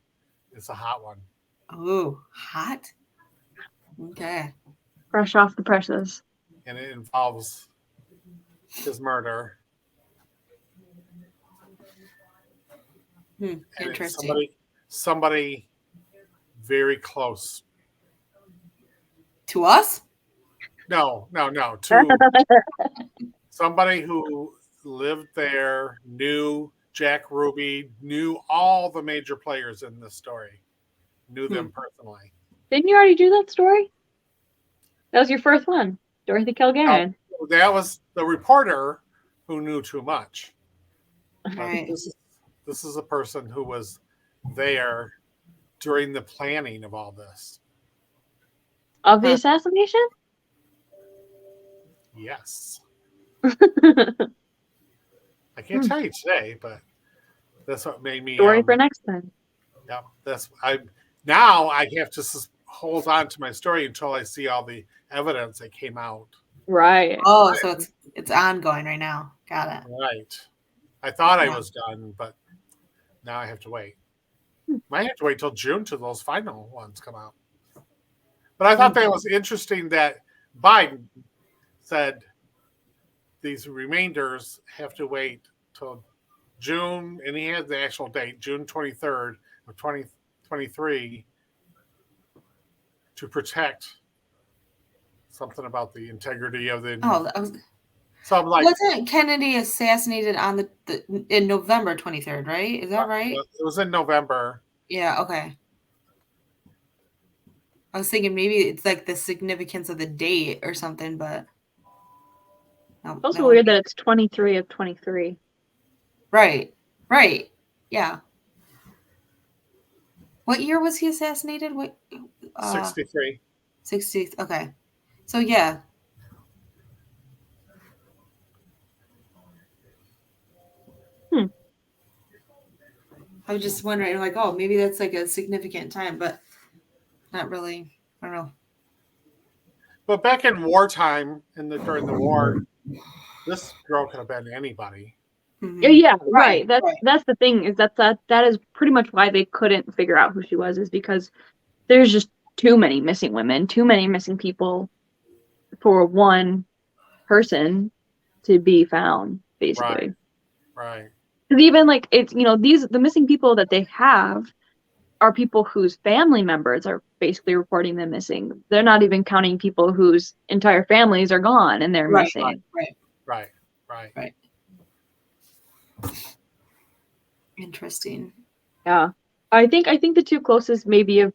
It's a hot one. Oh, hot? Okay. Fresh off the presses. And it involves his murder. Interesting. Somebody very close. To us? No. To somebody who lived there, knew Jack Ruby, knew all the major players in this story, knew them personally. Didn't you already do that story? That was your first one, Dorothy Kilgannon. Oh, that was the reporter who knew too much. Right. This is a person who was there during the planning of all this. Of the assassination? Yes. I can't tell you today, but that's what made me story for next time. Yeah, now I have to hold on to my story until I see all the evidence that came out. Right. Oh, so it's ongoing right now. Got it. Right. I thought I was done, but now I have to wait. Might have to wait till June till those final ones come out. But I thought that was interesting that Biden said these remainders have to wait till June, and he had the actual date, June 23rd of 2023, to protect something about the integrity of the. So I'm like, wasn't Kennedy assassinated on in November 23rd, right? Is that right? It was in November. Yeah. Okay. I was thinking maybe it's like the significance of the date or something, but no, it's also weird that it's 23 of 23. Right. Right. Yeah. What year was he assassinated? 63. 60. Okay. So yeah. I was just wondering, like, oh, maybe that's like a significant time, but not really. I don't know. But back in wartime, during the war, this girl could have been anybody. Mm-hmm. Yeah, right. That's the thing, is that is pretty much why they couldn't figure out who she was, is because there's just too many missing women, too many missing people for one person to be found, basically. Right. Because even like it's the missing people that they have are people whose family members are basically reporting them missing. They're not even counting people whose entire families are gone and they're missing. Right. Interesting. Yeah, I think the two closest maybe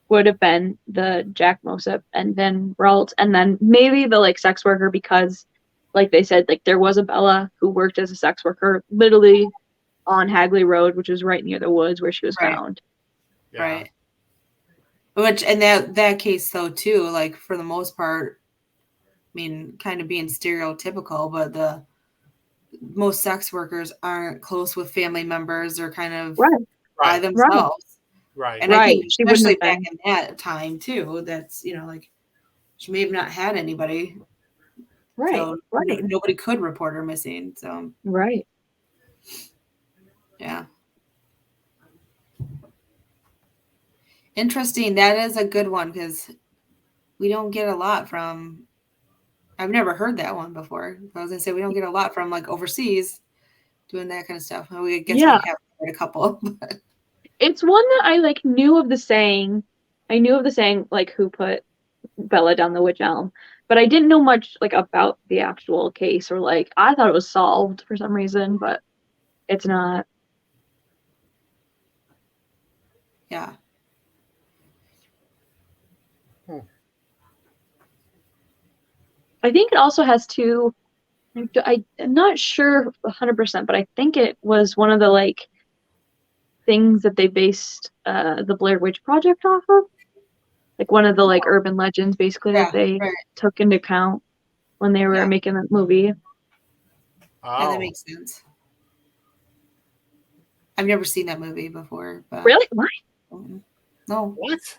would have been the Jack Mosip and then Ralt, and then maybe the like sex worker, because like they said, like there was a Bella who worked as a sex worker literally on Hagley Road, which is right near the woods where she was found. Yeah. Right. Which in that case though too, like for the most part, I mean, kind of being stereotypical, but most sex workers aren't close with family members or kind of by themselves. Right. And I think especially back in that time too, that's, like she may have not had anybody. Right. So nobody could report her missing. So right. Yeah. Interesting. That is a good one because we don't get a lot from. I've never heard that one before. I was gonna say we don't get a lot from like overseas doing that kind of stuff. We guess we have heard a couple. It's one that I like knew of the saying. I knew of the saying like who put Bella down the Wych Elm, but I didn't know much like about the actual case, or like I thought it was solved for some reason, but it's not. Yeah. I think it also has two. I'm not sure 100%, but I think it was one of the like things that they based the Blair Witch Project off of, like one of the like urban legends, basically that they took into account when they were making that movie. Oh. Yeah, that makes sense. I've never seen that movie before. But really? Why? No. What?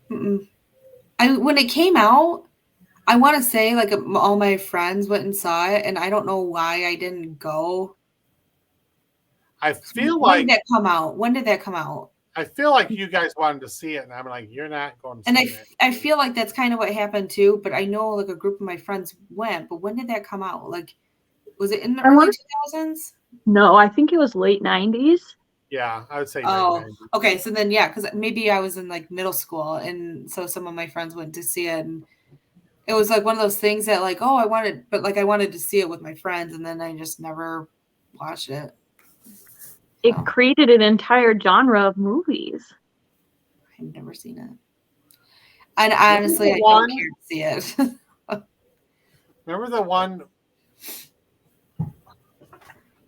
When it came out, I want to say like all my friends went and saw it, and I don't know why I didn't go. I feel like. When did that come out? When did that come out? I feel like you guys wanted to see it, and I'm like, you're not going to see it. And I feel like that's kind of what happened too, but I know like a group of my friends went, but when did that come out? Like, was it in the early 2000s? No, I think it was late 90s. Yeah, I would say. Oh, okay. So then, because maybe I was in like middle school, and so some of my friends went to see it, and it was like one of those things that like, I wanted to see it with my friends, and then I just never watched it. It created an entire genre of movies. I've never seen it. And honestly, I don't care to see it. Remember the one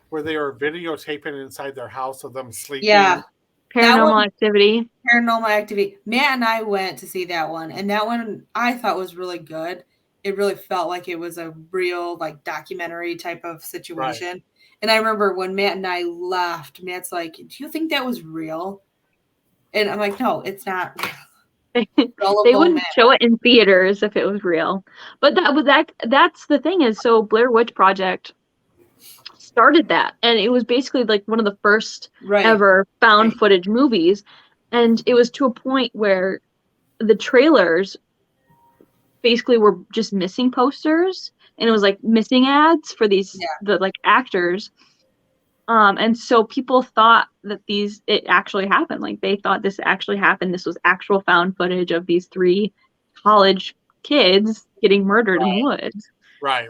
where they were videotaping inside their house of them sleeping? Yeah. Paranormal Activity. Paranormal Activity. Matt and I went to see that one, and that one I thought was really good. It really felt like it was a real like documentary type of situation. Right. And I remember when Matt and I left, Matt's like, "Do you think that was real?" And I'm like, "No, it's not real." They wouldn't show it in theaters if it was real. But that's the thing is, so Blair Witch Project started that, and it was basically like one of the first ever found footage movies, and it was to a point where the trailers basically were just missing posters, and it was like missing ads for these the like actors. And so people thought that it actually happened. Like they thought this actually happened. This was actual found footage of these 3 college kids getting murdered in the woods. Right.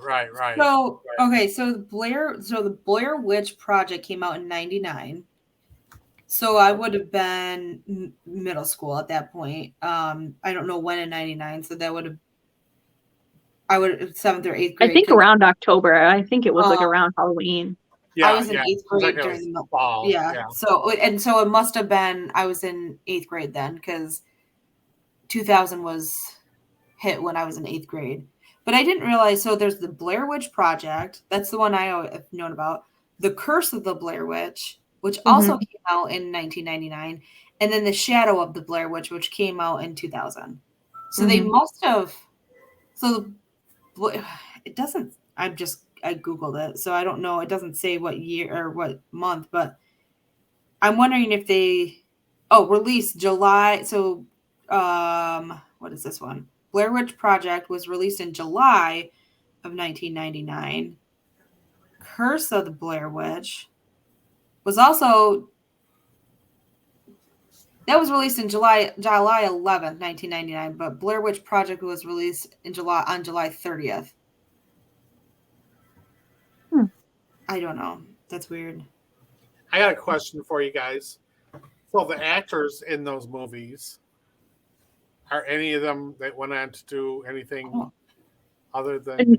So okay, so the Blair Witch Project came out in 1999. So I would have been middle school at that point. I don't know when in 1999. So that would have 7th or 8th grade. I think around October. I think it was like around Halloween. Yeah, I was in 8th grade during the fall. Yeah. So it must have been I was in 8th grade then, because 2000 was hit when I was in 8th grade. But I didn't realize. So there's the Blair Witch Project. That's the one I have known about. The Curse of the Blair Witch, which also came out in 1999, and then The Shadow of the Blair Witch, which came out in 2000. So they must have. So it doesn't. I Googled it, so I don't know. It doesn't say what year or what month, but I'm wondering if they released July. So what is this one? Blair Witch Project was released in July of 1999. Curse of the Blair Witch was also released in July 11th, 1999, but Blair Witch Project was released on July 30th. I don't know. That's weird. I got a question for you guys. So the actors in those movies, are any of them that went on to do anything other than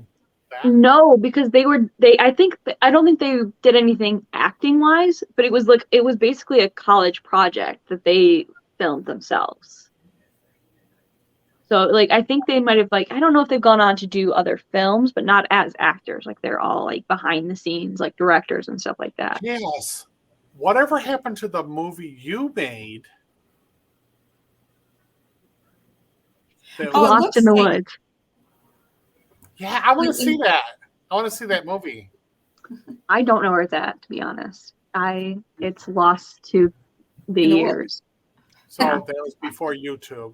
that? No, because I don't think they did anything acting wise, but it was basically a college project that they filmed themselves. So like I think they might have I don't know if they've gone on to do other films, but not as actors. Like they're all like behind the scenes, like directors and stuff like that. Yes. Whatever happened to the movie you made? Lost in the Woods. Yeah, I want to see that. I want to see that movie. I don't know where it's at, to be honest. It's lost to the years. So that was before YouTube.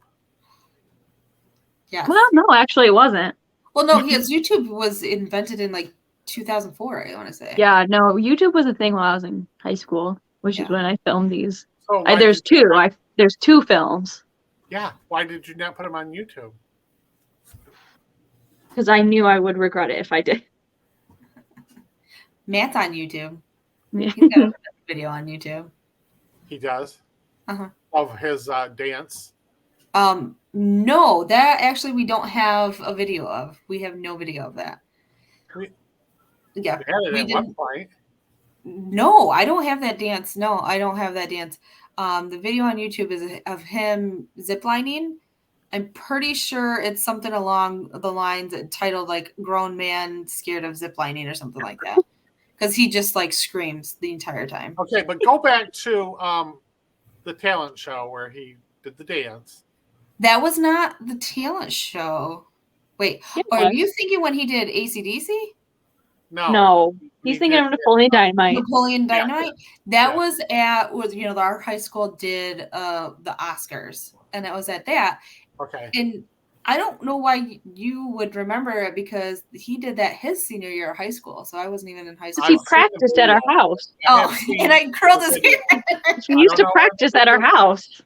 Yeah. Well, no, actually it wasn't. Well, no, YouTube was invented in like 2004, I want to say. Yeah, no, YouTube was a thing while I was in high school, which is when I filmed these. So there's 2. There's 2 films. Yeah. Why did you not put them on YouTube? Because I knew I would regret it if I did. Matt's on YouTube. Yeah. He's got a video on YouTube. He does? Uh-huh. Of his dance? No, that actually we don't have a video of. We have no video of that. We had it at one point. No, I don't have that dance. No, I don't have that dance. The video on YouTube is of him ziplining. I'm pretty sure it's something along the lines titled like "Grown Man Scared of Ziplining" or something like that. Because he just like screams the entire time. Okay, but go back to the talent show where he did the dance. That was not the talent show. Wait, are you thinking when he did AC/DC? No. He's thinking of Napoleon Dynamite. Napoleon Dynamite. That was our high school did the Oscars, and it was at that. Okay. And I don't know why you would remember it, because he did that his senior year of high school, so I wasn't even in high school. He practiced at our house. Oh, and I curled his hair. He used to practice at our house.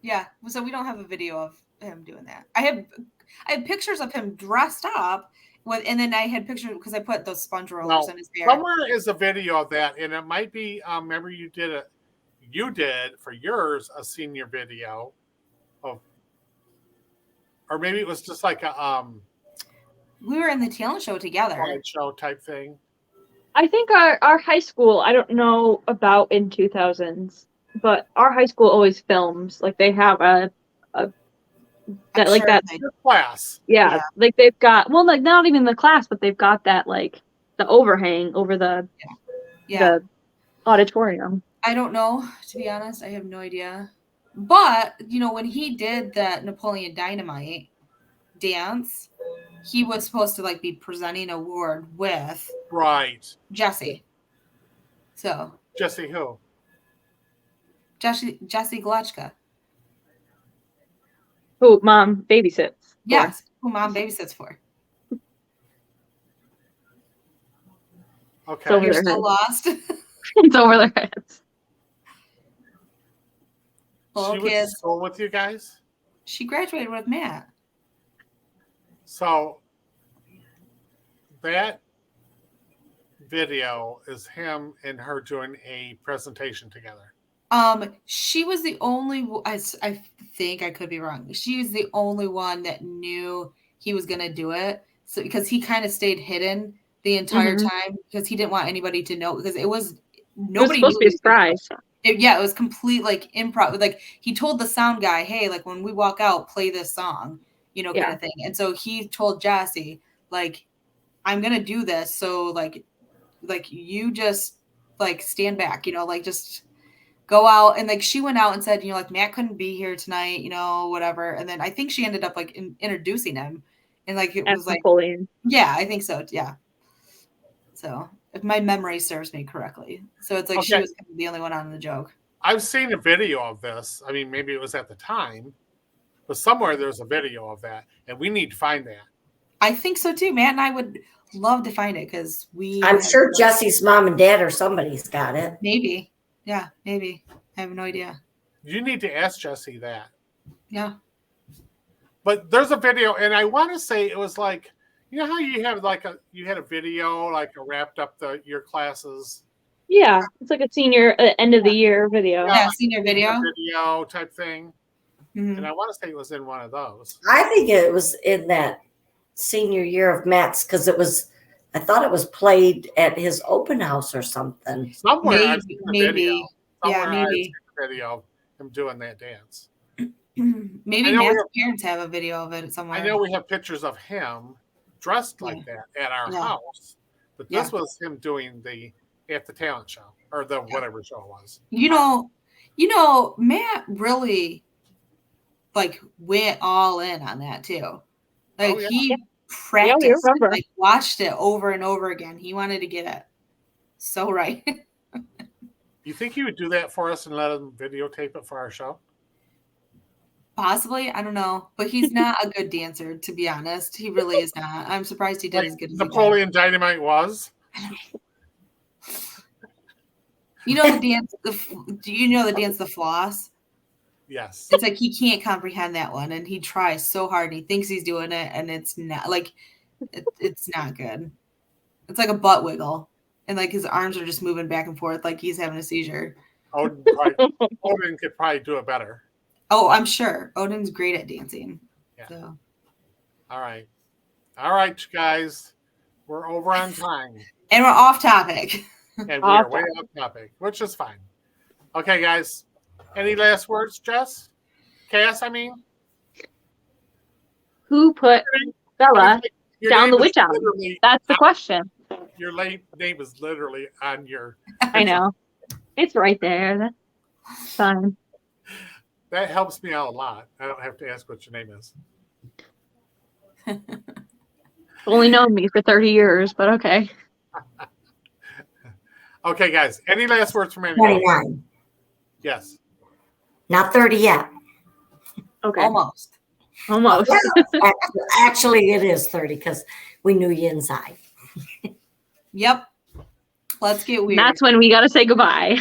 Yeah, so we don't have a video of him doing that. I have pictures of him dressed up and then I had pictures because I put those sponge rollers in his hair. Somewhere is a video of that, and it might be. Remember, you did for yours a senior video of, or maybe it was just like a we were in the talent show together. Show type thing. I think our high school. I don't know about in 2000s. But our high school always films. Like they have that class. Yeah, like they've got like not even the class, but they've got that like the overhang over the auditorium. I don't know, to be honest. I have no idea. But when he did that Napoleon Dynamite dance, he was supposed to like be presenting an award with Jesse. So Jesse who? Jesse Galechka. Who mom babysits. Yes, who mom babysits for. Okay. So You're still lost. It's over their heads. She went to school with you guys? She graduated with Matt. So that video is him and her doing a presentation together. She was the only. I think I could be wrong. She was the only one that knew he was gonna do it. So because he kind of stayed hidden the entire time because he didn't want anybody to know because it was nobody. It was supposed to be a surprise. It was complete like improv. Like he told the sound guy, "Hey, like when we walk out, play this song," kind of thing. And so he told Jesse, like, "I'm gonna do this, so like you just like stand back, like just." Go out and like she went out and said, like Matt couldn't be here tonight, whatever. And then I think she ended up like introducing him, and like it was like, Napoleon. Yeah, I think so. Yeah. So if my memory serves me correctly, so it's like she was the only one on the joke. I've seen a video of this. I mean, maybe it was at the time, but somewhere there's a video of that, and we need to find that. I think so too. Matt and I would love to find it because I'm sure Jesse's mom and dad or somebody's got it. Maybe. Yeah, maybe. I have no idea. You need to ask Jesse that. Yeah. But there's a video, and I want to say it was like, how you have like you had a video like wrapped up your classes. Yeah, it's like a senior end of the year video. Yeah, senior video. Video type thing. Mm-hmm. And I want to say it was in one of those. I think it was in that senior year of Matt's because I thought it was played at his open house or something. Somewhere, maybe. Yeah, maybe. Video of him doing that dance. Maybe Matt's parents have a video of it somewhere. I know we have pictures of him dressed like that at our house, but this was him doing at the talent show or the whatever show it was. Matt really like went all in on that too. Like he practiced, like watched it over and over again. He wanted to get it so right. You think he would do that for us and let him videotape it for our show? Possibly, I don't know, but he's not a good dancer, to be honest. He really is not. I'm surprised he did as good as Napoleon Dynamite was. You know the dance. Do you know the dance, the floss? Yes. It's like he can't comprehend that one, and he tries so hard, and he thinks he's doing it, and it's not like it's not good. It's like a butt wiggle, and like his arms are just moving back and forth, like he's having a seizure. Odin could probably do it better. Oh, I'm sure Odin's great at dancing. Yeah. So. All right, you guys, we're over on time, and we're off topic. And we are way off topic, which is fine. Okay, guys. Any last words, Jess? Cass, I mean? Who put Bella down the witch elm? That's the question. Your name is literally on your... I know. It's right there. That's fine. That helps me out a lot. I don't have to ask what your name is. Only known me for 30 years, but okay. Okay, guys. Any last words from anybody? 29. Yes. Not 30 yet. Okay. Almost. Actually, it is 30 because we knew you inside. Yep. Let's get weird. That's when we got to say goodbye.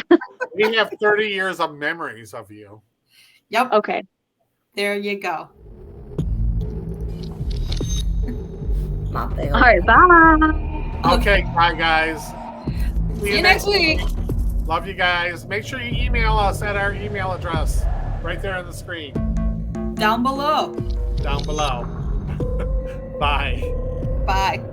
We have 30 years of memories of you. Yep. Okay. There you go. All right. Bye. Okay. Bye, guys. See you next week. Love you guys. Make sure you email us at our email address right there on the screen. Down below. Bye. Bye.